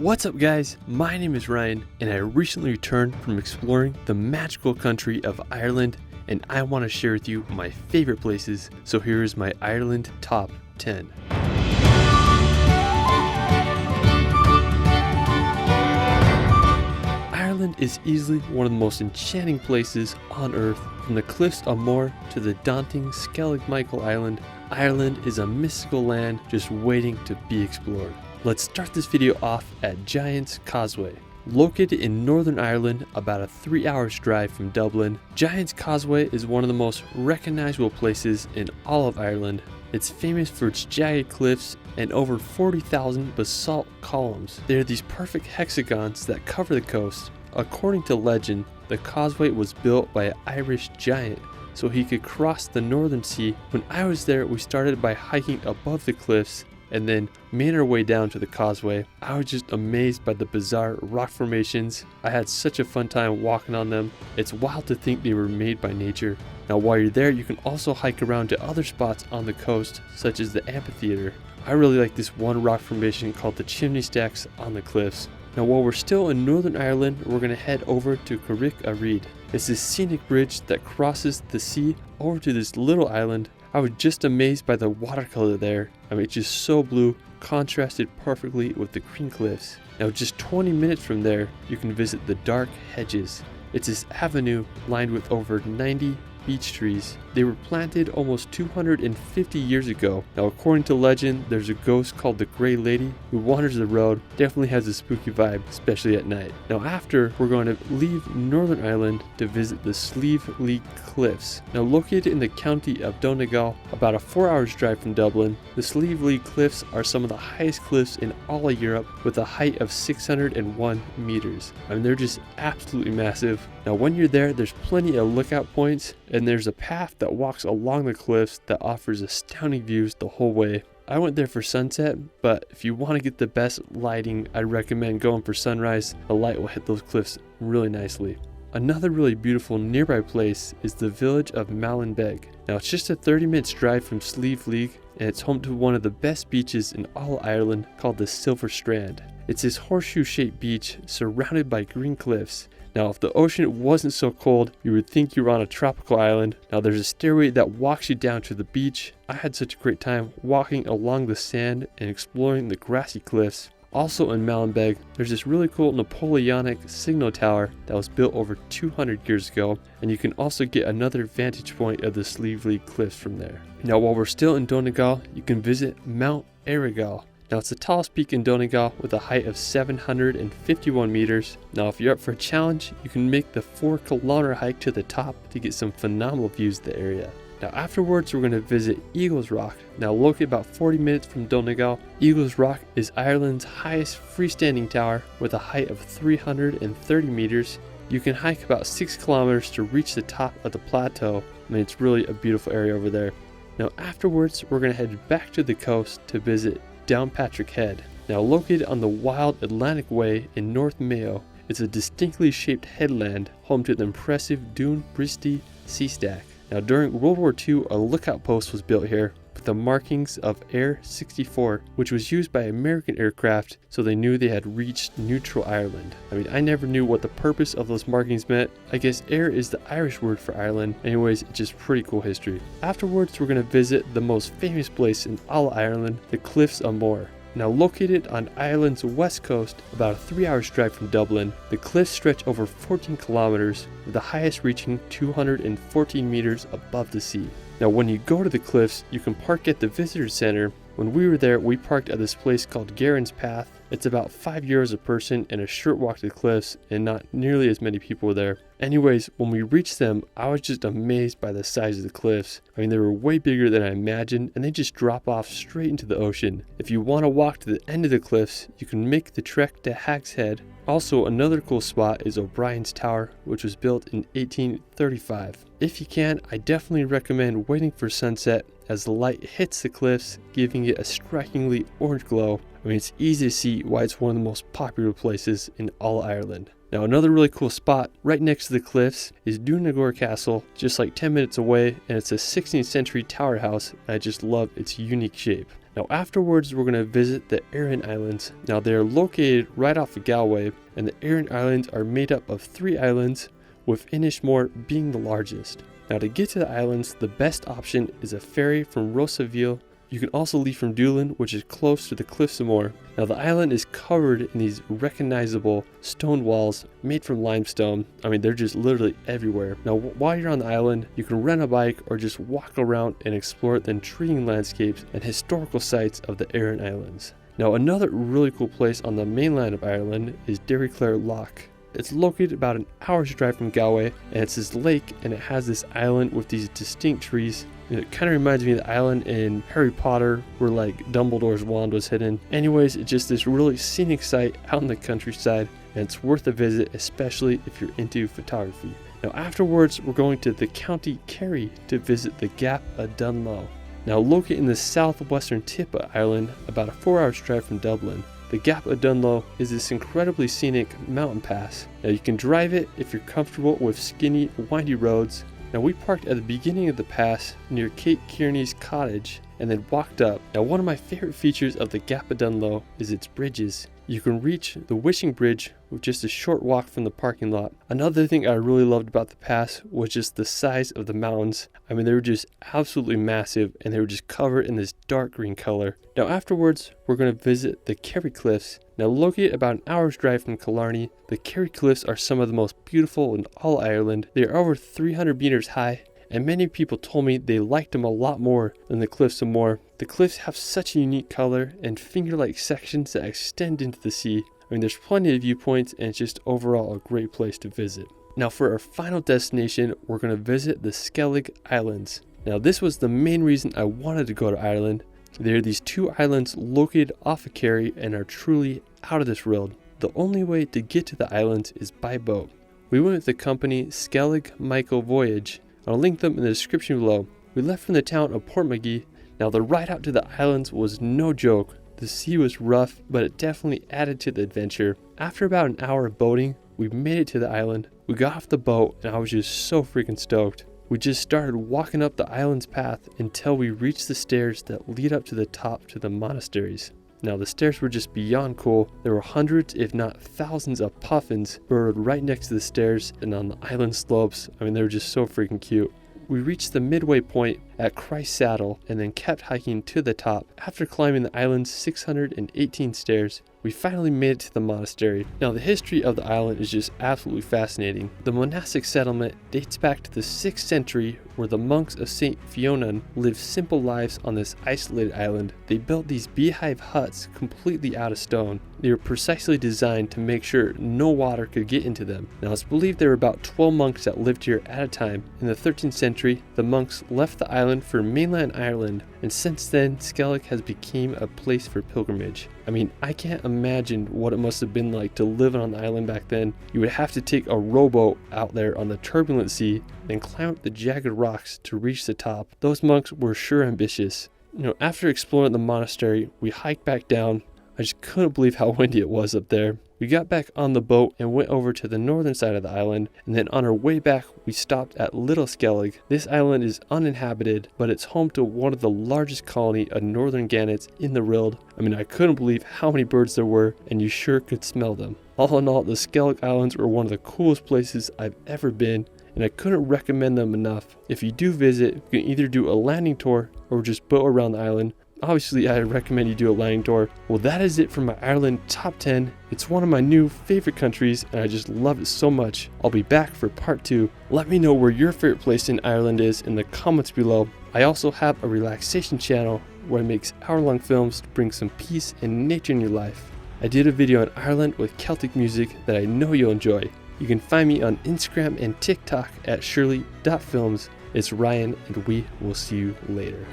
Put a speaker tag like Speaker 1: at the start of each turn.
Speaker 1: What's up guys, my name is Ryan and I recently returned from exploring the magical country of Ireland and I want to share with you my favorite places, so here is my Ireland top 10. Ireland is easily one of the most enchanting places on earth. From the Cliffs of Moher to the daunting Skellig Island, Ireland is a mystical land just waiting to be explored. Let's start this video off at Giant's Causeway. Located in Northern Ireland, about a 3-hour drive from Dublin, Giant's Causeway is one of the most recognizable places in all of Ireland. It's famous for its jagged cliffs and over 40,000 basalt columns. They are these perfect hexagons that cover the coast. According to legend, the causeway was built by an Irish giant so he could cross the Northern Sea. When I was there, we started by hiking above the cliffs and then made our way down to the causeway. I was just amazed by the bizarre rock formations. I had such a fun time walking on them. It's wild to think they were made by nature. Now while you're there, you can also hike around to other spots on the coast, such as the amphitheater. I really like this one rock formation called the Chimney Stacks on the cliffs. Now while we're still in Northern Ireland, we're going to head over to Carrick-a-Rede. It's this scenic bridge that crosses the sea over to this little island. I was just amazed by the watercolor there. I mean, it's just so blue, contrasted perfectly with the green cliffs. Now just 20 minutes from there, you can visit the dark Hedges. It's this avenue lined with over 90 beech trees. They were planted almost 250 years ago. Now according to legend, there's a ghost called the Grey Lady who wanders the road. Definitely has a spooky vibe, especially at night. Now after, we're going to leave Northern Ireland to visit the Slieve Cliffs. Now located in the county of Donegal, about a 4-hour drive from Dublin, the Slieve Cliffs are some of the highest cliffs in all of Europe with a height of 601 meters. I mean, they're just absolutely massive. Now when you're there, there's plenty of lookout points and there's a path that walks along the cliffs that offers astounding views the whole way. I went there for sunset, but if you want to get the best lighting, I recommend going for sunrise. The light will hit those cliffs really nicely. Another really beautiful nearby place is the village of Malin. Now it's just a 30-minute drive from Slieve and it's home to one of the best beaches in all Ireland called the Silver Strand. It's this horseshoe-shaped beach surrounded by green cliffs. Now if the ocean wasn't so cold, you would think you were on a tropical island. Now there's a stairway that walks you down to the beach. I had such a great time walking along the sand and exploring the grassy cliffs. Also in Malin, there's this really cool Napoleonic signal tower that was built over 200 years ago, and you can also get another vantage point of the Slieve Cliffs from there. Now while we're still in Donegal, you can visit Mount Errigal. Now it's the tallest peak in Donegal with a height of 751 meters. Now if you're up for a challenge, you can make the 4-kilometer hike to the top to get some phenomenal views of the area. Now afterwards, we're going to visit Eagle's Rock. Now located about 40 minutes from Donegal, Eagle's Rock is Ireland's highest freestanding tower with a height of 330 meters. You can hike about 6 kilometers to reach the top of the plateau. I mean, it's really a beautiful area over there. Now afterwards, we're going to head back to the coast to visit Downpatrick Head. Now located on the wild Atlantic Way in North Mayo, it's a distinctly shaped headland home to the impressive Dún Bristí sea stack. Now during World War II, a lookout post was built here with the markings of Air 64, which was used by American aircraft so they knew they had reached neutral Ireland. I mean, I never knew what the purpose of those markings meant. I guess air is the Irish word for Ireland. Anyways, it's just pretty cool history. Afterwards, we're going to visit the most famous place in all Ireland, the Cliffs of Moher. Now located on Ireland's west coast, about a 3-hour drive from Dublin, the cliffs stretch over 14 kilometers, with the highest reaching 214 meters above the sea. Now when you go to the cliffs, you can park at the visitor center. When we were there, we parked at this place called Garen's Path. It's about €5 a person and a short walk to the cliffs, and not nearly as many people were there. Anyways, when we reached them, I was just amazed by the size of the cliffs. I mean, they were way bigger than I imagined, and they just drop off straight into the ocean. If you want to walk to the end of the cliffs, you can make the trek to Hag's Head. Also, another cool spot is O'Brien's Tower, which was built in 1835. If you can, I definitely recommend waiting for sunset as the light hits the cliffs, giving it a strikingly orange glow. I mean, it's easy to see why it's one of the most popular places in all Ireland. Now another really cool spot right next to the cliffs is Dunloe Castle, just like 10 minutes away, and it's a 16th century tower house. I just love its unique shape. Now afterwards we're going to visit the Aran Islands. Now they're located right off of Galway, and the Aran Islands are made up of 3 islands, with Inishmore being the largest. Now to get to the islands, the best option is a ferry from Rossaville. You can also leave from Downloe, which is close to the Cliffs of Moher. Now the island is covered in these recognizable stone walls made from limestone. I mean, they're just literally everywhere. Now while you're on the island, you can rent a bike or just walk around and explore the intriguing landscapes and historical sites of the Aran Islands. Now another really cool place on the mainland of Ireland is Derryclare Lough. It's located about an hour's drive from Galway, and it's this lake, and it has this island with these distinct trees. And it kind of reminds me of the island in Harry Potter where like Dumbledore's wand was hidden. Anyways, it's just this really scenic site out in the countryside, and it's worth a visit, especially if you're into photography. Now afterwards, we're going to the County Kerry to visit the Gap of Dunloe. Now located in the southwestern tip of Ireland, about a 4-hour drive from Dublin. The Gap of Dunloe is this incredibly scenic mountain pass. Now you can drive it if you're comfortable with skinny, windy roads. Now we parked at the beginning of the pass near Kate Kearney's cottage and then walked up. Now one of my favorite features of the Gap of Dunloe is its bridges. You can reach the Wishing Bridge with just a short walk from the parking lot. Another thing I really loved about the pass was just the size of the mountains. I mean, they were just absolutely massive, and they were just covered in this dark green color. Now afterwards, we're going to visit the Kerry Cliffs. Now located about an hour's drive from Killarney, the Kerry Cliffs are some of the most beautiful in all Ireland. They are over 300 meters high, and many people told me they liked them a lot more than the Cliffs of Moher. The cliffs have such a unique color and finger-like sections that extend into the sea. I mean, there's plenty of viewpoints, and it's just overall a great place to visit. Now for our final destination, we're going to visit the Skellig Islands. Now this was the main reason I wanted to go to Ireland. There are these 2 islands located off of Kerry and are truly out of this world. The only way to get to the islands is by boat. We went with the company Skellig Michael Voyage. I'll link them in the description below. We left from the town of Portmagee. Now the ride out to the islands was no joke. The sea was rough, but it definitely added to the adventure. After about an hour of boating, we made it to the island. We got off the boat, and I was just so freaking stoked. We just started walking up the island's path until we reached the stairs that lead up to the top to the monasteries. Now the stairs were just beyond cool. There were hundreds if not thousands of puffins burrowed right next to the stairs and on the island slopes. I mean, they were just so freaking cute. We reached the midway point at Christ's Saddle and then kept hiking to the top. After climbing the island's 618 stairs, we finally made it to the monastery. Now the history of the island is just absolutely fascinating. The monastic settlement dates back to the 6th century, where the monks of St. Fionnan lived simple lives on this isolated island. They built these beehive huts completely out of stone. They were precisely designed to make sure no water could get into them. Now it's believed there were about 12 monks that lived here at a time. In the 13th century, the monks left the island for mainland Ireland, and since then Skellig has become a place for pilgrimage. I mean, I can't imagine what it must have been like to live on the island back then. You would have to take a rowboat out there on the turbulent sea and climb up the jagged rocks to reach the top. Those monks were sure ambitious. After exploring the monastery, we hiked back down. I just couldn't believe how windy it was up there. We got back on the boat and went over to the northern side of the island, and then on our way back we stopped at Little Skellig. This island is uninhabited, but it's home to one of the largest colony of northern gannets in the world. I mean, I couldn't believe how many birds there were, and you sure could smell them. All in all, the Skellig Islands were one of the coolest places I've ever been, and I couldn't recommend them enough. If you do visit, you can either do a landing tour or just boat around the island. Obviously, I recommend you do a landing tour. Well, that is it for my Ireland top 10. It's one of my new favorite countries, and I just love it so much. I'll be back for part 2. Let me know where your favorite place in Ireland is in the comments below. I also have a relaxation channel where I make hour-long films to bring some peace and nature in your life. I did a video on Ireland with Celtic music that I know you'll enjoy. You can find me on Instagram and TikTok at shirley.films. It's Ryan, and we will see you later.